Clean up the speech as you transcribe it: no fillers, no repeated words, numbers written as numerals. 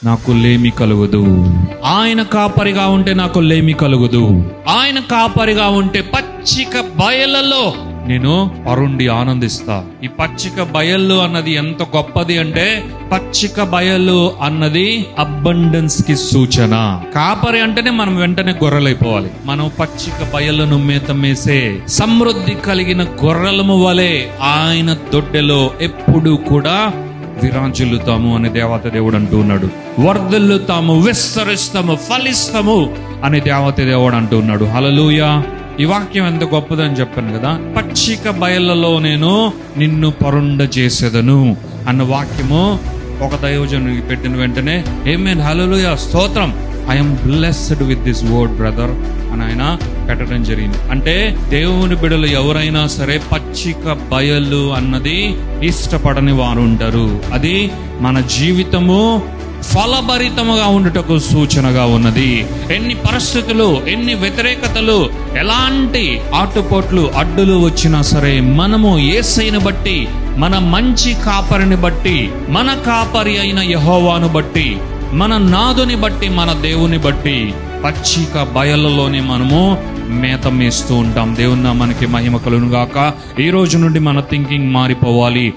నాకు లేమి కలుగదు. ఆయన కాపరిగా ఉంటే నాకు లేమి కలుగదు. ఆయన కాపరిగా ఉంటే పచ్చిక బయళ్ళలో నేను పరుండి ఆనందిస్తా. ఈ పచ్చిక బయళ్ళు అన్నది ఎంత గొప్పది అంటే, పచ్చిక బయళ్ళు అన్నది అబండెన్స్ కి సూచన. కాపరి అంటేనే మనం వెంటనే గొర్రెలైపోవాలి. మనం పచ్చిక బయళ్ళను మేత మేసే సమృద్ధి కలిగిన గొర్రెలము వలె ఆయన దొడ్డెలో ఎప్పుడు కూడా విరాజిల్లుతాము అని దేవత దేవుడు అంటూ ఉన్నాడు. వర్ధిల్లుతాము, విస్తరిస్తాము, ఫలిస్తాము అని దేవత దేవుడు అంటూ ఉన్నాడు. హల్లెలూయా. ఈ వాక్యం ఎంత గొప్పదని చెప్పాను కదా. పచ్చిక బయళ్ళలో నేను నిన్ను పరుండ చేసేదను అన్న వాక్యము ఒక దైవజనుడికి పెట్టిన వెంటనే ఆమేన్, హల్లెలూయా, స్తోత్రం, I'm blessed with this word brother అని ఆయన పెట్టడం జరిగింది. అంటే దేవుని బిడ్డలు ఎవరైనా సరే పచ్చిక బయలు అన్నది ఇష్టపడని వారు ఉంటారు. అది మన జీవితము ఫలభరితముగా ఉండుటకు సూచనగా ఉన్నది. ఎన్ని పరిస్థితులు, ఎన్ని వ్యతిరేకతలు, ఎలాంటి ఆటుపోట్లు, అడ్డులు వచ్చినా సరే మనము యేసయ్యను బట్టి, మన మంచి కాపరిని బట్టి, మన కాపరి అయిన యెహోవాను బట్టి, మన నాదుని బట్టి, మన దేవుని బట్టి పచ్చిక బయళ్ళలోనే మనము మేత మేస్తూ ఉంటాం. దేవుని నామానికి మహిమ కలుగును గాక. ఈ రోజు నుండి మన థింకింగ్ మారిపోవాలి.